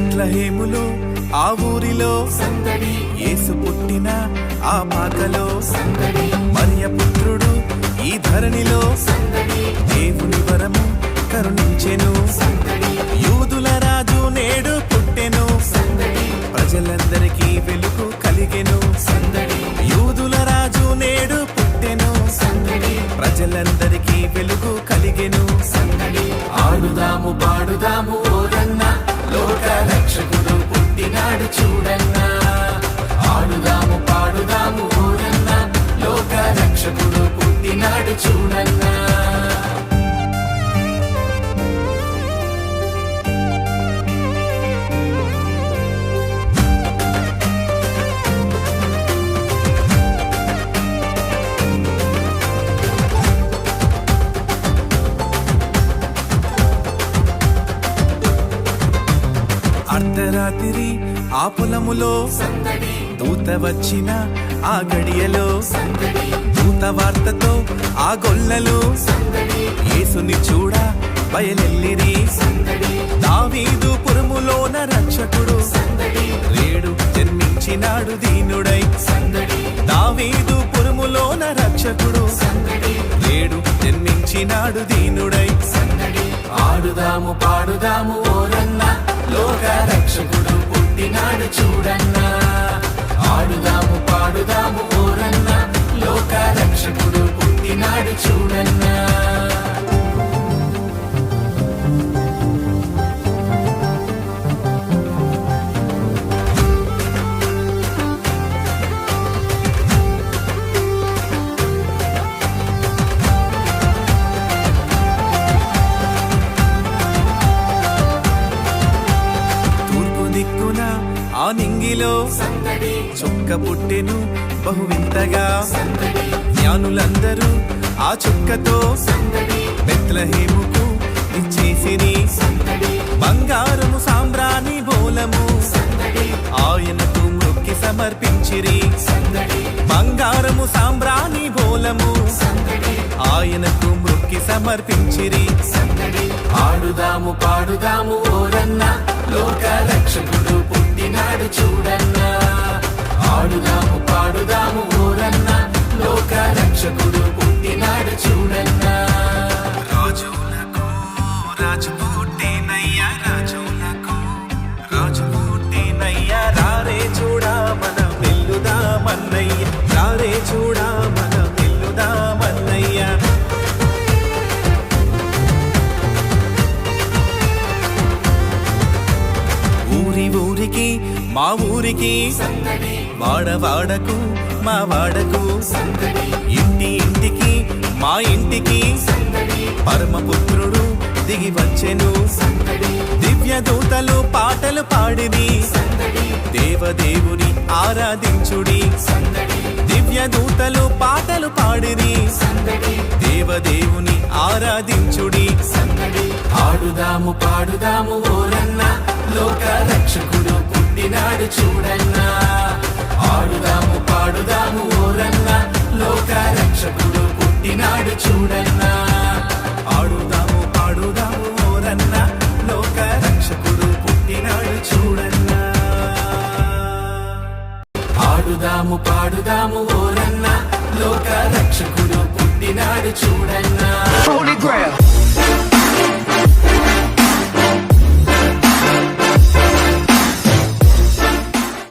బెత్లెహేములో ఆ ఊరిలో సందడి, యేసు పుట్టిన ఆ పాకలో సందడి, మరియ పుత్రుడు ఈ ధరణిలో సందడి, దేవుని వరము కరుణించెను సందడి, యూదుల రాజు నేడు పుట్టెను సందడి, ప్రజలందరికీ వెలుగు కలిగెను సందడి, యూదుల రాజు నేడు పుట్టెను సందడి, ప్రజలందరికీ వెలుగు కలిగెను సందడి. ఆడుదాము పాడుదాము ఓరన్న, లోక రక్షకుడు పుట్టినాడు చూడన్నా. ఆడుదాము పాడుదాము ఓరన్న, లోక రక్షకుడు పుట్టినాడు చూడన్నా. అర్ధరాత్రి ఆ పొలములో సందడి, దూత వచ్చిన ఆ గడియలో సందడి, దూత వార్తతో ఆ గొల్లలో సందడి, యేసుని చూడ బయలెల్లిరి సందడి, దావీదు పురములోన రక్షకుడు సందడి, రేడు జన్మించినాడు దీనుడై సందడి, దావీదు పురములోన రక్షకుడు సందడి, రేడు జన్మించినాడు దీనుడై సందడి. ఆడుదాము పాడుదాము ఓరన్న, లోక రక్షకుడు పుట్టినాడు చూడన్నా. ఆడుదాము పాడుదాము ఓరన్న, లోక రక్షకుడు పుట్టినాడు చూడన్నా. ఆ నింగిలో సందడి, చుక్క పుట్టెను బహు వింతగా సందడి, జ్ఞానులందరూ ఆ చుక్కతో సందడి, బెత్లెహేముకు ఇచ్చేసిరి సందడి, బంగారము సాంబ్రాణి బోలము సందడి, ఆయనకు మొక్కి సమర్పించిరి సందడి, బంగారము సాంబ్రాణి బోలము సందడి, ఆయనకు మొక్కి సమర్పించిరి సందడి. ఆడుదాము పాడుదాము ఓరన్న, లోక రక్షకుడు పుట్టినాడు చూడన్నా. ఆడుదాము పాడుదాము ఓరన్న, లోక రక్షకుడు పుట్టినాడు చూడన్నా. రాజులకు రాజు పుట్టినయ్యా, రాజులకు రాజు పుట్టినయ్యా, రారే చూడా మనం వెల్లుదామన్నయ్య, రారే చూడా మనం వెల్లుదామన్నయ్య. ఊరి ఊరికి మా ఊరికి సందడి, వాడవాడకు మా వాడకు సందడి, ఇంటి ఇంటికి మా ఇంటికి సందడి, పరమపుత్రుడు దిగి వచ్చెను సందడి, దివ్య దూతలు పాటలు పాడిరి సందడి, దేవదేవుని ఆరాధించుడి సందడి, దివ్య దూతలు పాటలు పాడిరి సందడి, దేవదేవుని ఆరాధించుడి సందడి. ఆడుదాము పాడుదాము ఓరన్న, లోక రక్షకుడు పుట్టినాడు చూడన్నా. ఆడుదాము పాడుదాము ఓరన్న, లోక రక్షకుడు పుట్టినాడు చూడన్నా. ఆడుదాము పాడుదాము ఓరన్న, లోక రక్షకుడు పుట్టినాడు చూడన్నా. ఆడుదాము పాడుదాము ఓరన్న, లోక రక్షకుడు పుట్టినాడు చూడన్నా.